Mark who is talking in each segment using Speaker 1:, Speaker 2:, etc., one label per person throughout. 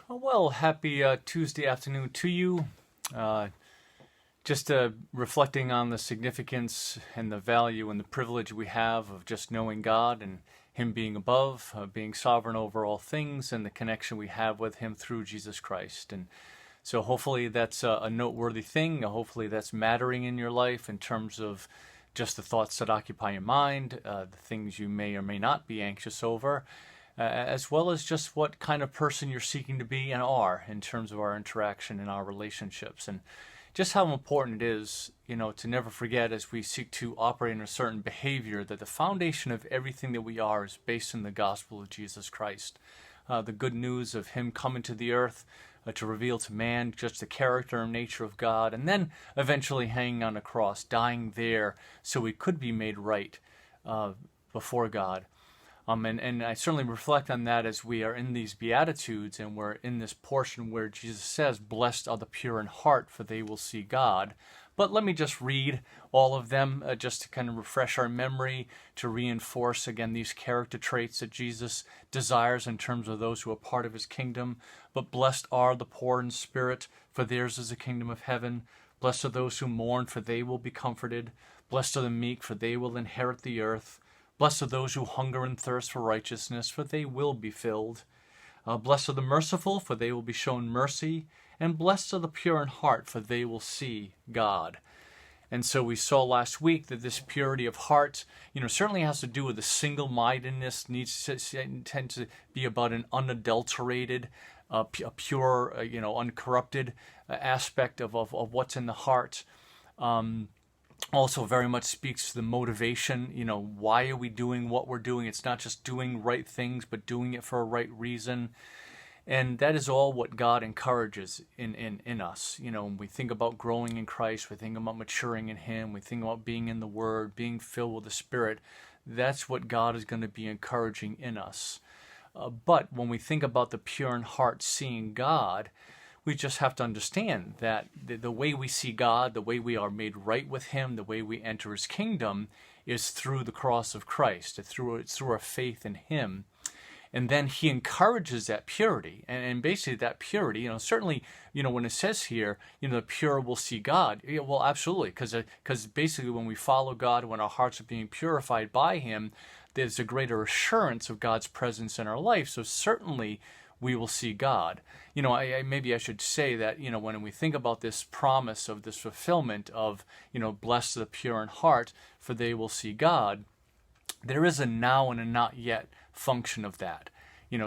Speaker 1: Well, happy Tuesday afternoon to you. Uh, just reflecting on the significance and the value and the privilege we have of just knowing God and Him being above, being sovereign over all things, and the connection we have with Him through Jesus Christ. And so hopefully that's a noteworthy thing. Hopefully that's mattering in your life in terms of just the thoughts that occupy your mind, the things you may or may not be anxious over, as well as just what kind of person you're seeking to be and are in terms of our interaction and our relationships. And just how important it is, to never forget as we seek to operate in a certain behavior that the foundation of everything that we are is based in the gospel of Jesus Christ. The good news of Him coming to the earth to reveal to man just the character and nature of God, and then eventually hanging on a cross, dying there so we could be made right before God. And I certainly reflect on that as we are in these Beatitudes and we're in this portion where Jesus says, "Blessed are the pure in heart, for they will see God." But let me just read all of them just to kind of refresh our memory, to reinforce, again, these character traits that Jesus desires in terms of those who are part of His kingdom. But blessed are the poor in spirit, for theirs is the kingdom of heaven. Blessed are those who mourn, for they will be comforted. Blessed are the meek, for they will inherit the earth. Blessed are those who hunger and thirst for righteousness, for they will be filled. Blessed are the merciful, for they will be shown mercy. And blessed are the pure in heart, for they will see God. And so we saw last week that this purity of heart, certainly has to do with the single-mindedness, tends to be about an unadulterated, a pure, uncorrupted aspect of what's in the heart. Also very much speaks to the motivation, why are we doing what we're doing? It's not just doing right things, but doing it for a right reason. And that is all what God encourages in us. When we think about growing in Christ, we think about maturing in Him, we think about being in the Word, being filled with the Spirit. That's what God is going to be encouraging in us. But when we think about the pure in heart seeing God, we just have to understand that the way we see God, the way we are made right with Him, the way we enter His kingdom is through the cross of Christ. It's through our faith in Him. And then He encourages that purity. And basically that purity, certainly, when it says here, the pure will see God. Yeah, well, absolutely. Because basically when we follow God, when our hearts are being purified by Him, there's a greater assurance of God's presence in our life. So certainly we will see God. Maybe I should say that, when we think about this promise of this fulfillment of, blessed are the pure in heart, for they will see God, there is a now and a not yet function of that.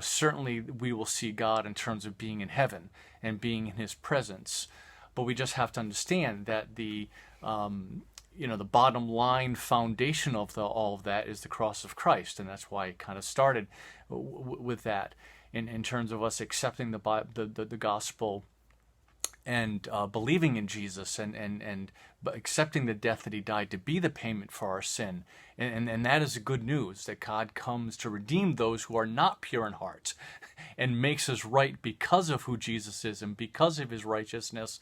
Speaker 1: Certainly we will see God in terms of being in heaven and being in His presence. But we just have to understand that the bottom line foundation of all of that is the cross of Christ. And that's why it kind of started with that. In terms of us accepting the gospel and believing in Jesus and accepting the death that He died to be the payment for our sin. And that is the good news, that God comes to redeem those who are not pure in heart and makes us right because of who Jesus is and because of His righteousness,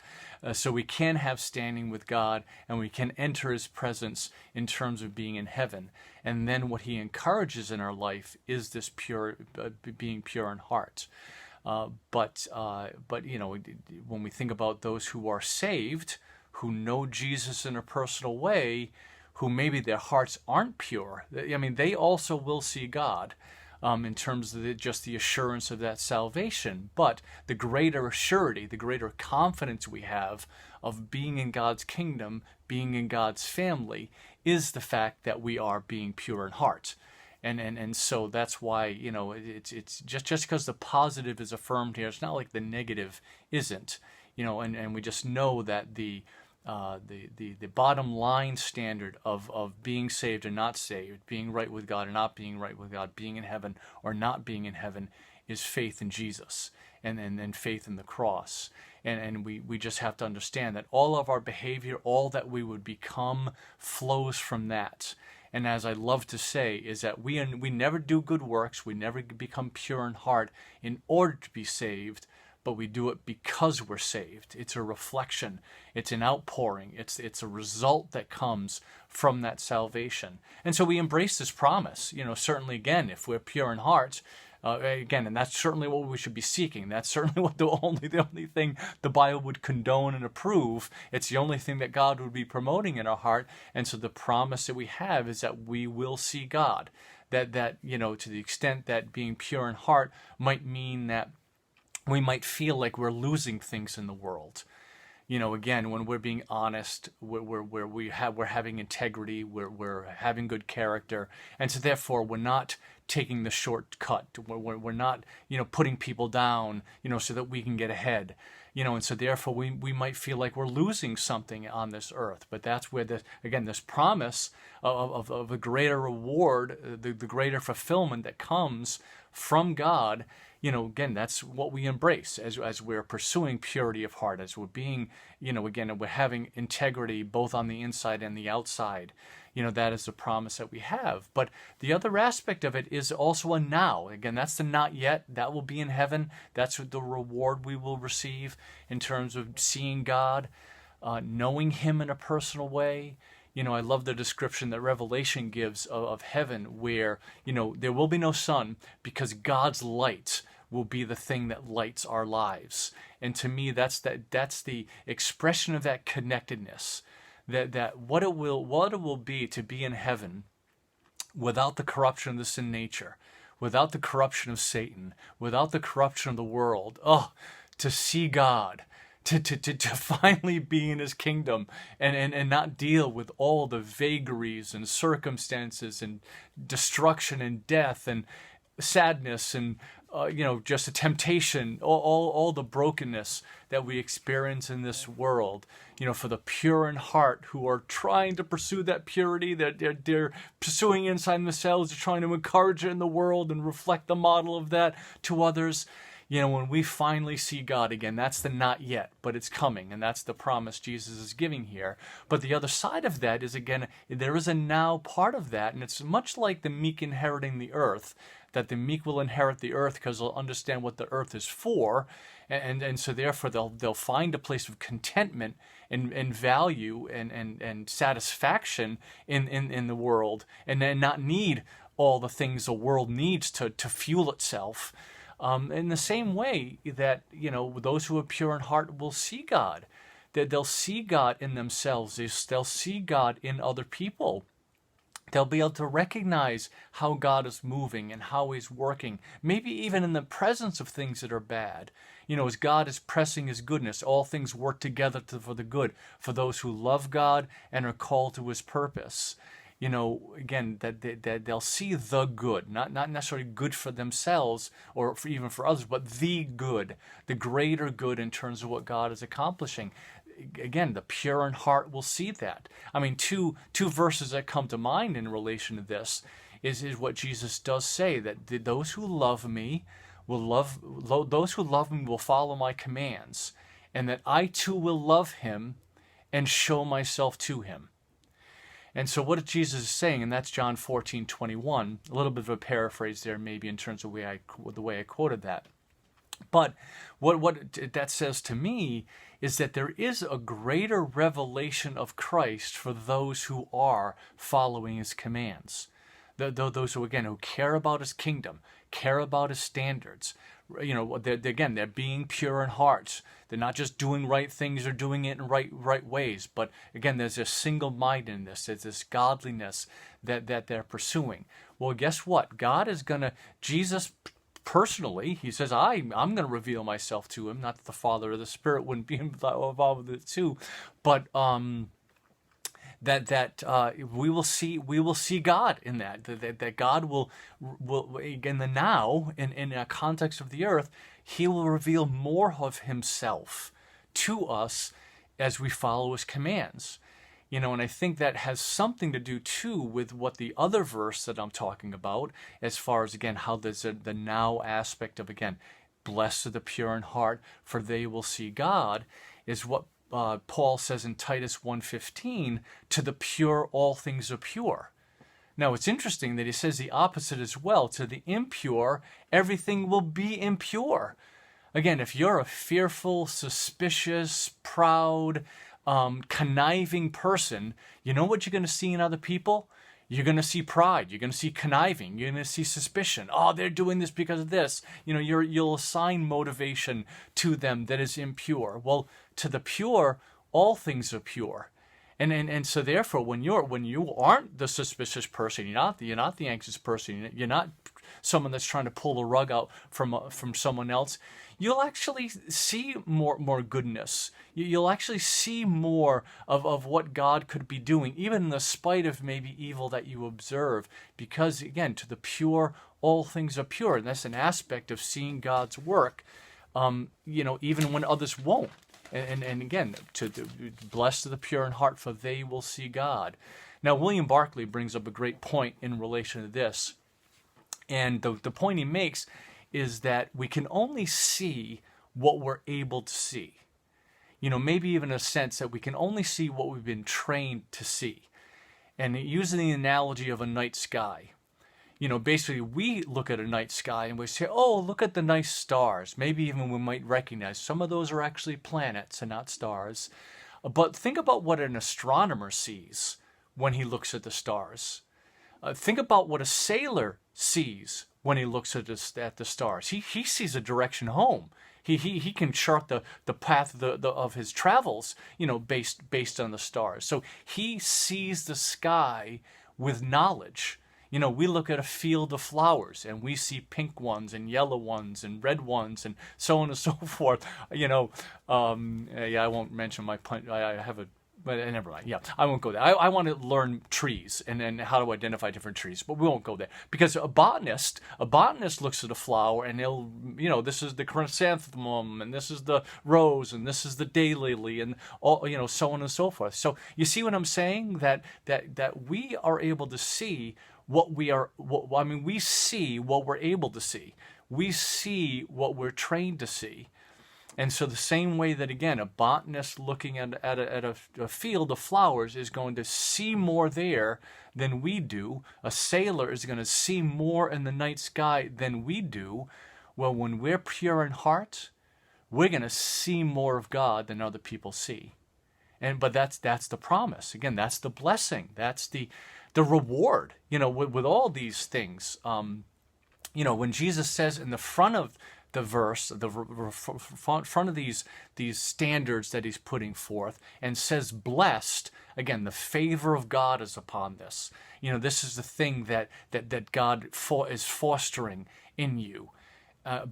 Speaker 1: so we can have standing with God and we can enter His presence in terms of being in heaven. And then what He encourages in our life is this pure, being pure in heart. But when we think about those who are saved, who know Jesus in a personal way, who maybe their hearts aren't pure, they also will see God in terms of just the assurance of that salvation. But the greater surety, the greater confidence we have of being in God's kingdom, being in God's family, is the fact that we are being pure in heart. And so that's why, it's just because the positive is affirmed here, it's not like the negative isn't, and we just know that the bottom line standard of being saved and not saved, being right with God and not being right with God, being in heaven or not being in heaven, is faith in Jesus and faith in the cross. And we just have to understand that all of our behavior, all that we would become, flows from that. And as I love to say, is that we never do good works, we never become pure in heart in order to be saved, but we do it because we're saved. It's a reflection, it's an outpouring, it's a result that comes from that salvation. And so we embrace this promise. Certainly, again, if we're pure in heart, Again, and that's certainly what we should be seeking. That's certainly what the only thing the Bible would condone and approve. It's the only thing that God would be promoting in our heart. And so the promise that we have is that we will see God. That to the extent that being pure in heart might mean that we might feel like we're losing things in the world. Again, when we're being honest, we're having integrity, we're having good character, and so therefore we're not taking the shortcut. We're not putting people down so that we can get ahead. And so therefore we might feel like we're losing something on this earth. But that's where this promise of a greater reward, the greater fulfillment that comes from God. Again, that's what we embrace as we're pursuing purity of heart, as we're being, again, we're having integrity both on the inside and the outside. That is the promise that we have. But the other aspect of it is also a now. Again, that's the not yet. That will be in heaven. That's the reward we will receive in terms of seeing God, knowing Him in a personal way. I love the description that Revelation gives of heaven where, there will be no sun because God's light will be the thing that lights our lives. And to me, that's the expression of that connectedness, that what it will be to be in heaven without the corruption of the sin nature, without the corruption of Satan, without the corruption of the world. To see God. To finally be in His kingdom and not deal with all the vagaries and circumstances and destruction and death and sadness and just a temptation, all the brokenness that we experience in this world. For the pure in heart who are trying to pursue that purity, that they're pursuing inside themselves, they're trying to encourage it in the world and reflect the model of that to others. When we finally see God again, that's the not yet, but it's coming, and that's the promise Jesus is giving here. But the other side of that is, again, there is a now part of that, and it's much like the meek inheriting the earth, that the meek will inherit the earth because they'll understand what the earth is for, and so therefore they'll find a place of contentment and value and satisfaction in the world, and then not need all the things the world needs to fuel itself. In the same way that, those who are pure in heart will see God, that they'll see God in themselves, they'll see God in other people. They'll be able to recognize how God is moving and how He's working, maybe even in the presence of things that are bad. As God is pressing His goodness, all things work together for the good, for those who love God and are called to His purpose. Again, that they'll see the good, not necessarily good for themselves or even for others, but the good, the greater good in terms of what God is accomplishing. Again, the pure in heart will see that. I mean, two verses that come to mind in relation to this is what Jesus does say, that those who love me will follow my commands, and that I too will love him and show myself to him. And so what Jesus is saying, and that's John 14:21, a little bit of a paraphrase there maybe in terms of the way I quoted that. But what that says to me is that there is a greater revelation of Christ for those who are following His commands. Those who care about His kingdom, care about His standards. They're being pure in heart. They're not just doing right things, they're doing it in right ways. But again, there's this single-mindedness, there's this godliness that they're pursuing. Well, guess what? Jesus personally, He says, I'm going to reveal myself to him. Not that the Father or the Spirit wouldn't be involved with it too, but we will see God in that God will in the now, in a context of the earth, He will reveal more of Himself to us as we follow His commands. And I think that has something to do too with what the other verse that I'm talking about, as far as again how there's the now aspect of, again, blessed are the pure in heart, for they will see God, is what Paul says in Titus 1:15, to the pure all things are pure. Now it's interesting that he says the opposite as well. To the impure, everything will be impure. Again, if you're a fearful, suspicious, proud, conniving person, you know what you're going to see in other people? You're going to see pride. You're going to see conniving. You're going to see suspicion. Oh, they're doing this because of this. You'll assign motivation to them that is impure. Well, to the pure, all things are pure. And so therefore, when you aren't the suspicious person, you're not the anxious person, you're not someone that's trying to pull the rug out from someone else, you'll actually see more goodness. You'll actually see more of what God could be doing, even in the spite of maybe evil that you observe. Because again, to the pure, all things are pure, and that's an aspect of seeing God's work. Even when others won't. And again, blessed are the pure in heart, for they will see God. Now, William Barclay brings up a great point in relation to this. And the point he makes is that we can only see what we're able to see. Maybe even a sense that we can only see what we've been trained to see. And using the analogy of a night sky. Basically we look at a night sky and we say, oh, look at the nice stars. Maybe even we might recognize some of those are actually planets and not stars. But think about what an astronomer sees when he looks at the stars. Think about what a sailor sees when he looks at the stars. He sees a direction home. He can chart the path of his travels, based on the stars. So he sees the sky with knowledge. We look at a field of flowers and we see pink ones and yellow ones and red ones and so on and so forth. I won't mention my point. I have a, but never mind. Yeah, I won't go there. I want to learn trees and how to identify different trees, but we won't go there because a botanist looks at a flower and he'll, this is the chrysanthemum and this is the rose and this is the daylily and all, so on and so forth. So you see what I'm saying? That we are able to see we see what we're able to see. We see what we're trained to see. And so the same way that, again, a botanist looking at a field of flowers is going to see more there than we do. A sailor is going to see more in the night sky than we do. Well, when we're pure in heart, we're going to see more of God than other people see. But that's the promise. Again, that's the blessing. That's the reward, with all these things. When Jesus says in the front of the verse, the front of these standards that he's putting forth, and says blessed, again, the favor of God is upon this. This is the thing that God is fostering in you.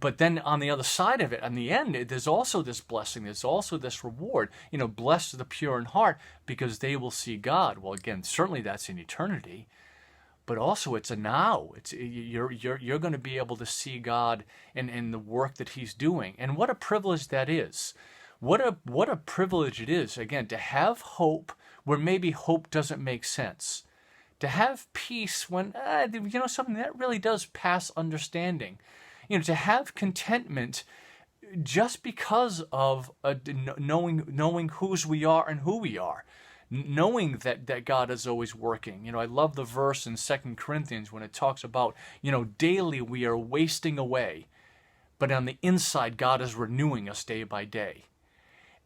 Speaker 1: But then on the other side of it, on the end, there's also this blessing. There's also this reward. Blessed are the pure in heart because they will see God. Well, again, certainly that's in eternity, but also it's a now. You're going to be able to see God in the work that He's doing, and what a privilege that is. What a privilege it is, again, to have hope where maybe hope doesn't make sense. To have peace when something that really does pass understanding. To have contentment just because of knowing whose we are and who we are, knowing that God is always working. I love the verse in 2 Corinthians when it talks about, daily we are wasting away, but on the inside God is renewing us day by day.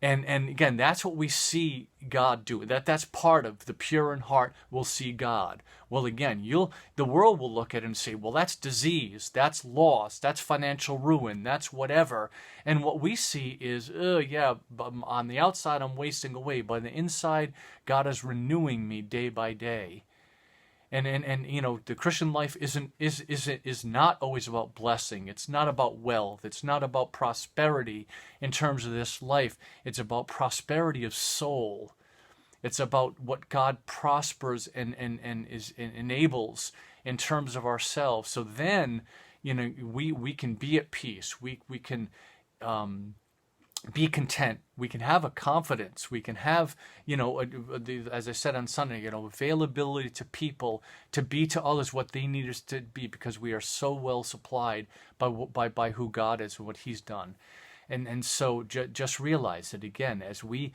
Speaker 1: And again, that's what we see God do. That's part of the pure in heart will see God. Well, again, the world will look at it and say, well, that's disease, that's loss, that's financial ruin, that's whatever. And what we see is, on the outside I'm wasting away, but on the inside God is renewing me day by day. And the Christian life is not always about blessing. It's not about wealth. It's not about prosperity in terms of this life. It's about prosperity of soul. It's about what God prospers and enables in terms of ourselves. So then, we can be at peace. We can be content. We can have a confidence. We can have, as I said on Sunday, availability to people, to be to others what they need us to be, because we are so well supplied by who God is and what He's done. And so just realize that, again, as we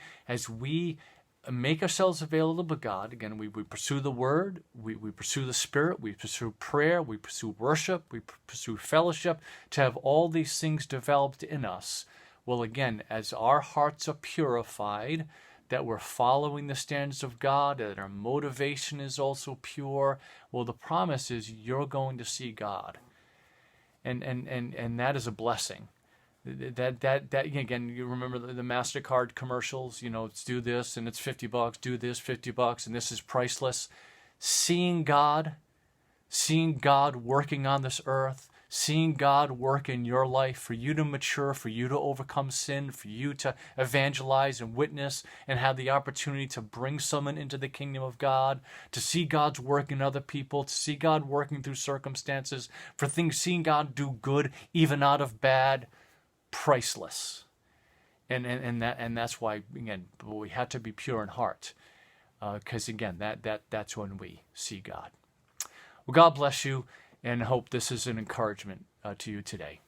Speaker 1: make ourselves available to God, again, we pursue the Word, we pursue the Spirit, we pursue prayer, we pursue worship, we pursue fellowship, to have all these things developed in us. Well, again, as our hearts are purified, that we're following the standards of God, that our motivation is also pure, well, the promise is you're going to see God. And that is a blessing. That again, you remember the MasterCard commercials, it's do this and it's $50, do this, $50, and this is priceless. Seeing God working on this earth, seeing God work in your life for you to mature, for you to overcome sin, for you to evangelize and witness and have the opportunity to bring someone into the kingdom of God, to see God's work in other people, to see God working through circumstances, seeing God do good even out of bad, priceless. And that's why, again, we have to be pure in heart, because again, that's when we see God. Well, God bless you, and hope this is an encouragement to you today.